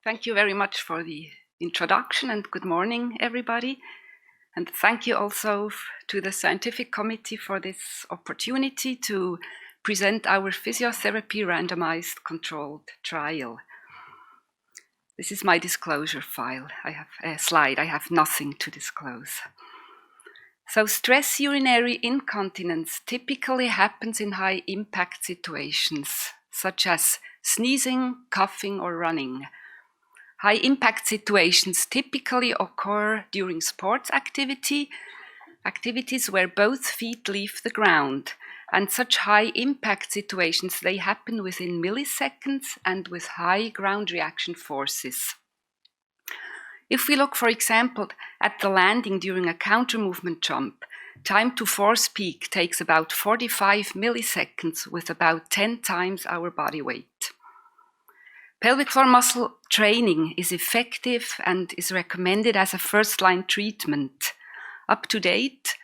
Thank you very much for the introduction and good morning, everybody. And thank you also to the scientific committee for this opportunity to present our physiotherapy randomized controlled trial. This is my disclosure file. I have a slide. I have nothing to disclose. So stress urinary incontinence typically happens in high impact situations, such as sneezing, coughing, or running. High impact situations typically occur during sports activities where both feet leave the ground. And such high impact situations, they happen within milliseconds and with high ground reaction forces. If we look, for example, at the landing during a counter movement jump, time to force peak takes about 45 milliseconds with about 10 times our body weight. Pelvic floor muscle training is effective and is recommended as a first-line treatment. Up to date,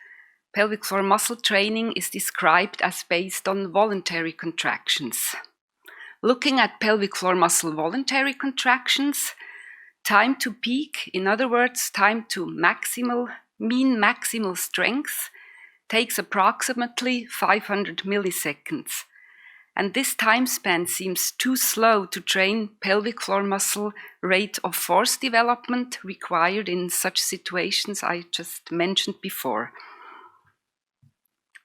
pelvic floor muscle training is described as based on voluntary contractions. Looking at pelvic floor muscle voluntary contractions, time to peak, in other words, time to mean maximal strength, takes approximately 500 milliseconds. And this time span seems too slow to train pelvic floor muscle rate of force development required in such situations I just mentioned before.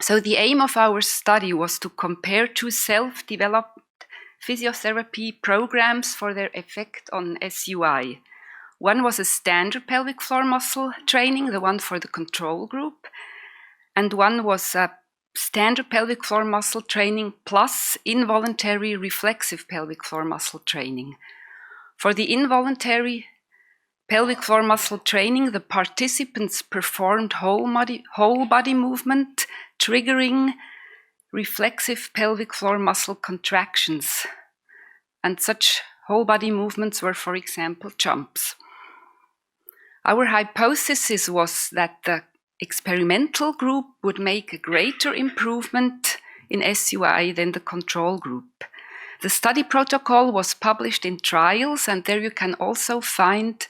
So the aim of our study was to compare two self-developed physiotherapy programs for their effect on SUI. One was a standard pelvic floor muscle training, the one for the control group, and one was a standard pelvic floor muscle training plus involuntary reflexive pelvic floor muscle training. For the involuntary pelvic floor muscle training, the participants performed whole body movement, triggering reflexive pelvic floor muscle contractions. And such whole body movements were, for example, jumps. Our hypothesis was that the experimental group would make a greater improvement in SUI than the control group. The study protocol was published in Trials, and there you can also find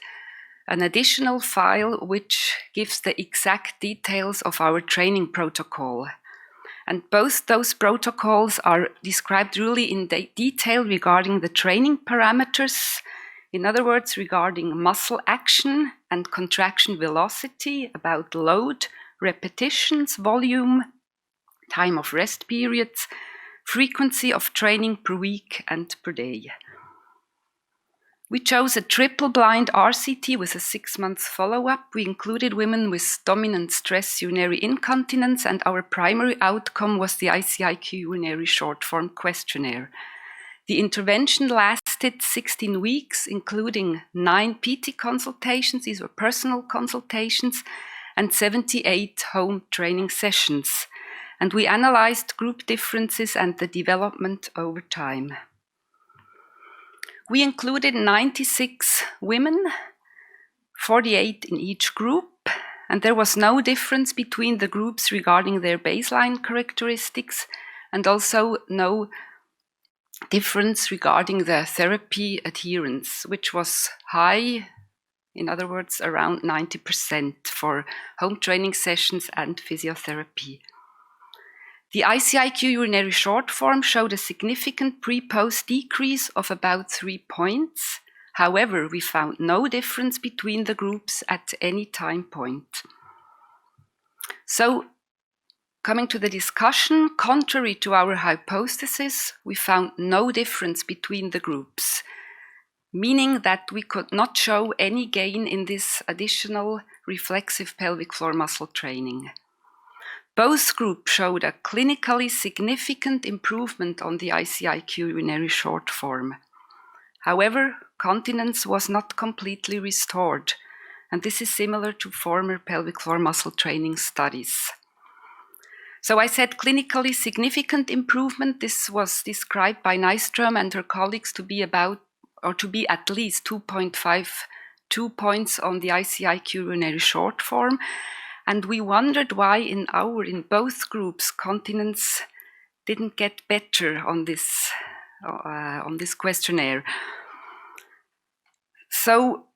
an additional file which gives the exact details of our training protocol. And both those protocols are described really in detail regarding the training parameters. In other words, regarding muscle action and contraction velocity, about load, repetitions, volume, time of rest periods, frequency of training per week and per day. We chose a triple-blind RCT with a 6-month follow-up. We included women with dominant stress urinary incontinence, and our primary outcome was the ICIQ urinary short-form questionnaire. The intervention lasted 16 weeks, including 9 PT consultations, these were personal consultations, and 78 home training sessions. And we analyzed group differences and the development over time. We included 96 women, 48 in each group, and there was no difference between the groups regarding their baseline characteristics, and also no difference regarding the therapy adherence, which was high, in other words, around 90% for home training sessions and physiotherapy. The ICIQ urinary short form showed a significant pre-post decrease of about 3 points. However, we found no difference between the groups at any time point. So, coming to the discussion, contrary to our hypothesis, we found no difference between the groups, meaning that we could not show any gain in this additional reflexive pelvic floor muscle training. Both groups showed a clinically significant improvement on the ICIQ urinary short form. However, continence was not completely restored, and this is similar to former pelvic floor muscle training studies. So I said clinically significant improvement. This was described by Nystrom and her colleagues to be at least 2.52 points on the ICIQ urinary short form. And we wondered why in both groups continence didn't get better on this questionnaire. So,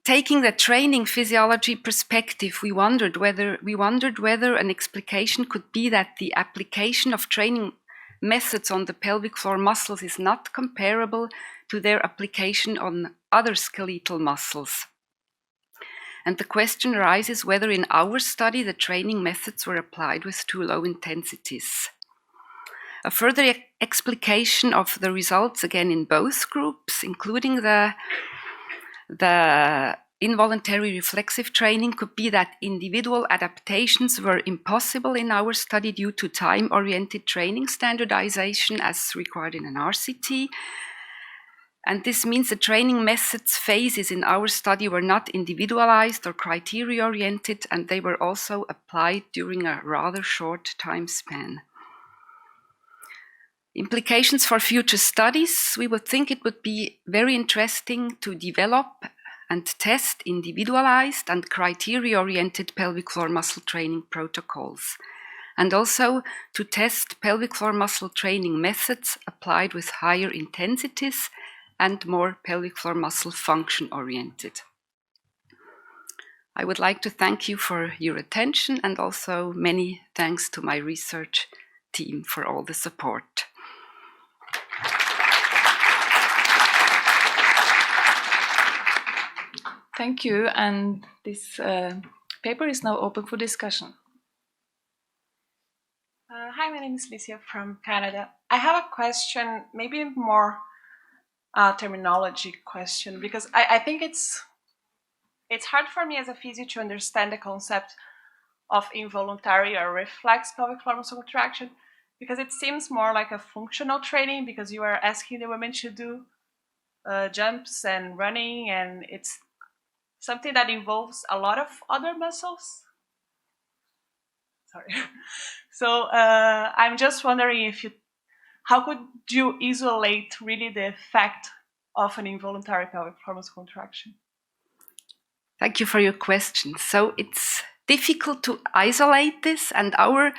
taking the training physiology perspective, we wondered whether an explication could be that the application of training methods on the pelvic floor muscles is not comparable to their application on other skeletal muscles. And the question arises whether in our study the training methods were applied with too low intensities. A further explication of the results, again in both groups, including the involuntary reflexive training, could be that individual adaptations were impossible in our study due to time-oriented training standardization as required in an RCT. And this means the training methods phases in our study were not individualized or criteria-oriented, and they were also applied during a rather short time span. Implications for future studies, we would think it would be very interesting to develop and test individualized and criteria-oriented pelvic floor muscle training protocols, and also to test pelvic floor muscle training methods applied with higher intensities and more pelvic floor muscle function-oriented. I would like to thank you for your attention, and also many thanks to my research team for all the support. Thank you, and this paper is now open for discussion. Hi, my name is Licia from Canada. I have a question, maybe more terminology question, because I think it's hard for me as a physio to understand the concept of involuntary or reflex pelvic floor muscle contraction, because it seems more like a functional training, because you are asking the women to do jumps and running, and it's something that involves a lot of other muscles. Sorry. So I'm just wondering how could you isolate really the effect of an involuntary pelvic floor muscle contraction? Thank you for your question. So it's difficult to isolate this, and our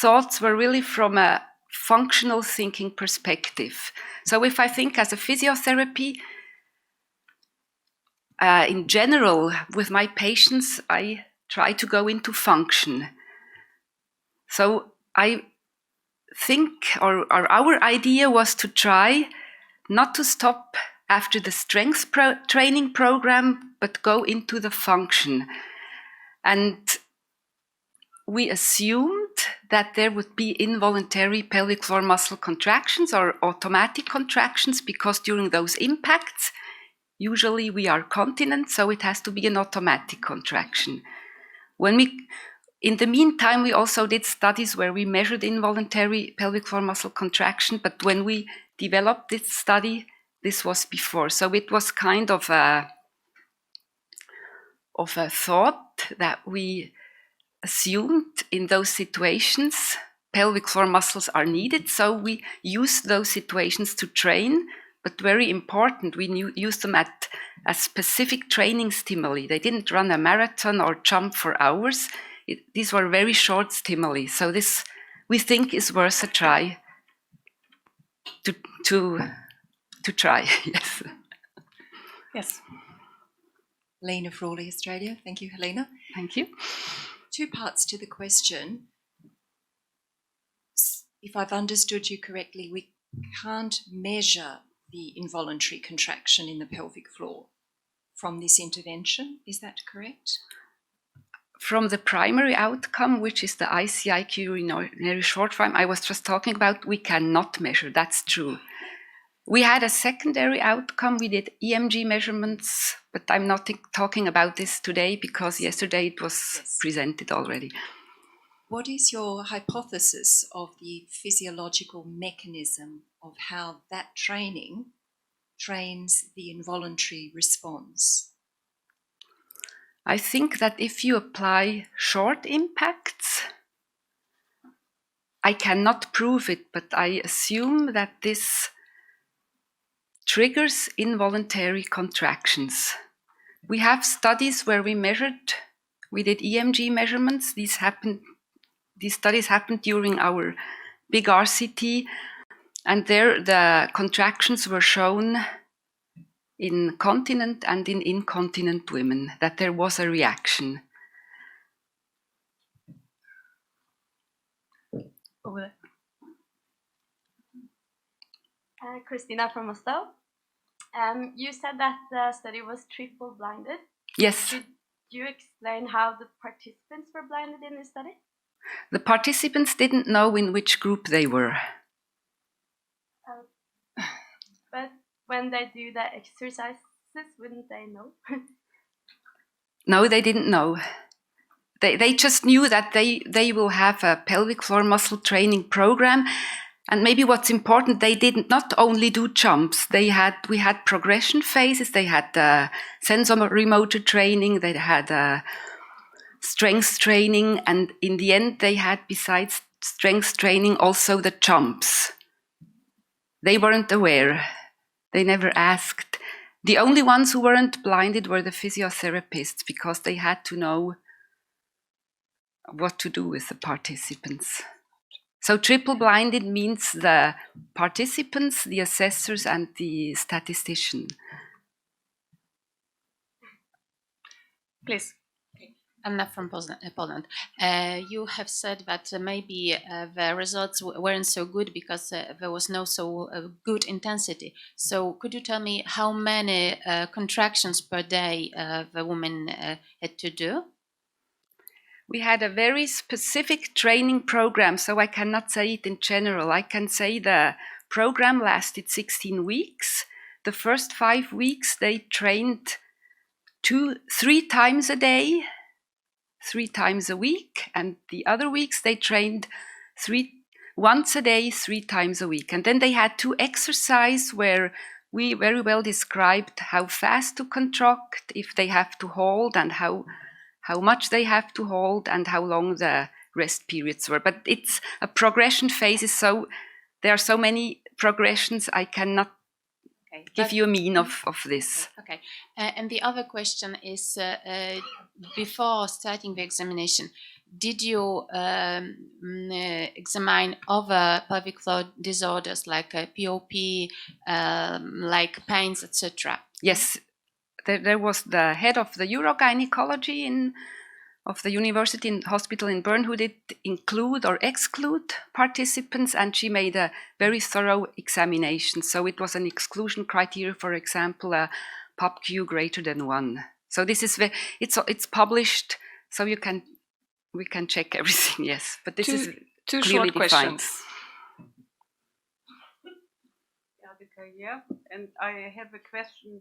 thoughts were really from a functional thinking perspective. So if I think as a physiotherapy, in general, with my patients, I try to go into function. So I think, or our idea was to try not to stop after the strength training program, but go into the function. And we assumed that there would be involuntary pelvic floor muscle contractions or automatic contractions, because during those impacts, usually we are continent, so it has to be an automatic contraction. In the meantime, we also did studies where we measured involuntary pelvic floor muscle contraction, but when we developed this study, this was before. So it was kind of a thought that we assumed in those situations pelvic floor muscles are needed, so we used those situations to train. But very important, we used them as specific training stimuli. They didn't run a marathon or jump for hours. These were very short stimuli. So this, we think, is worth a try to try. Yes. Yes. Lena Frawley, Australia. Thank you, Helena. Thank you. Two parts to the question. If I've understood you correctly, we can't measure the involuntary contraction in the pelvic floor from this intervention. Is that correct? From the primary outcome, which is the ICIQ urinary short form I was just talking about, we cannot measure. That's true. We had a secondary outcome. We did EMG measurements, but I'm not talking about this today because yesterday it was presented already. What is your hypothesis of the physiological mechanism of how that training trains the involuntary response? I think that if you apply short impacts, I cannot prove it, but I assume that this triggers involuntary contractions. We have studies where we did EMG measurements. These studies happened during our big RCT, and there the contractions were shown in continent and in incontinent women, that there was a reaction. Over there. Christina from Oslo. You said that the study was triple blinded. Yes. Could you explain how the participants were blinded in this study? The participants didn't know in which group they were. But when they do the exercises, wouldn't they know? No, they didn't know. They just knew that they will have a pelvic floor muscle training program. And maybe what's important, they didn't not only do jumps. We had progression phases. They had sensory motor training. They had strength training. And in the end, they had, besides strength training, also the jumps. They weren't aware. They never asked. The only ones who weren't blinded were the physiotherapists, because they had to know what to do with the participants. So triple blinded means the participants, the assessors, and the statistician. Please. Anna from Poland. You have said that maybe the results weren't so good because there was no so good intensity. So could you tell me how many contractions per day the woman had to do? We had a very specific training program, so I cannot say it in general. I can say the program lasted 16 weeks. The first 5 weeks they trained 3 times a day, 3 times a week, and the other weeks they trained once a day, 3 times a week. And then they had 2 exercises where we very well described how fast to contract, if they have to hold, and how much they have to hold, and how long the rest periods were. But it's a progression phase, so there are so many progressions, I cannot give you a mean of this. Okay. And the other question is, before starting the examination, did you examine other pelvic floor disorders like POP, like pains, etc.? Yes. There was the head of the urogynecology of the university hospital in Bern who did include or exclude participants, and she made a very thorough examination. So it was an exclusion criteria, for example, a PUBQ greater than 1. So this is it's published, so we can check everything. Yes, but this is two clearly short defined. questions. Yeah, and I have a question.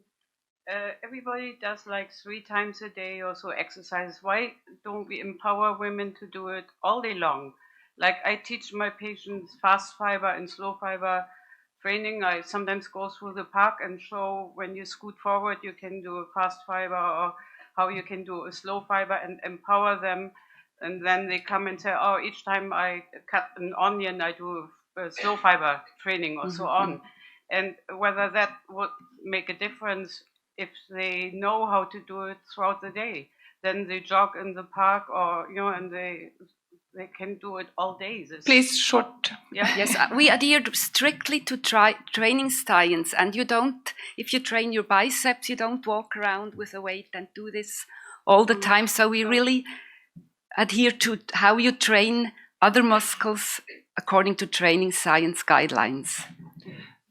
Everybody does like 3 times a day or so exercises. Why don't we empower women to do it all day long? Like I teach my patients fast fiber and slow fiber training. I sometimes go through the park and show when you scoot forward, you can do a fast fiber, or how you can do a slow fiber, and empower them. And then they come and say, oh, each time I cut an onion, I do a slow fiber training or so on. And whether that would make a difference if they know how to do it throughout the day. Then they jog in the park, or and they can do it all day. Please, short. Yeah. Yes, we adhere strictly to training science, and if you train your biceps, you don't walk around with a weight and do this all the time. So we really adhere to how you train other muscles according to training science guidelines.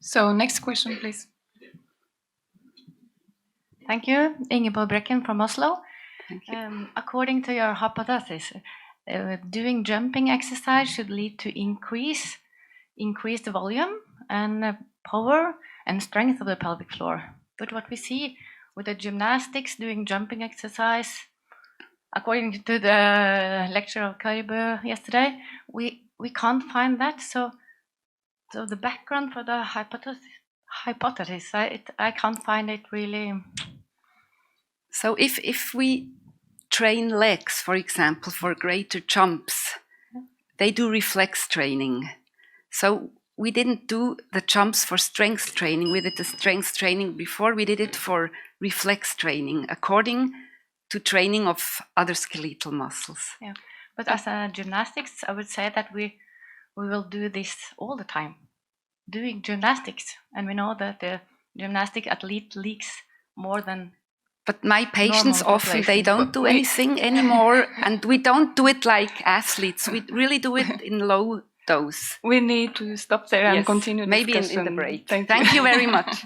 So next question, please. Thank you, Ingeborg Brecken from Oslo. Thank you. According to your hypothesis, doing jumping exercise should lead to increased volume and power and strength of the pelvic floor. But what we see with the gymnastics doing jumping exercise, according to the lecture of Karibö yesterday, we can't find that. So the background for the hypothesis, I can't find it really. So if we train legs, for example, for greater jumps, they do reflex training. So we didn't do the jumps for strength training. We did the strength training before. We did it for reflex training, according to training of other skeletal muscles. Yeah, but as a gymnastics, I would say that we will do this all the time, doing gymnastics, and we know that the gymnastic athlete leaks more than. But my patients Normal often, they population. don't do anything anymore, and we don't do it like athletes. We really do it in low dose. We need to stop there and Yes, continue maybe in discussion. the break. Thank Thank you you very much.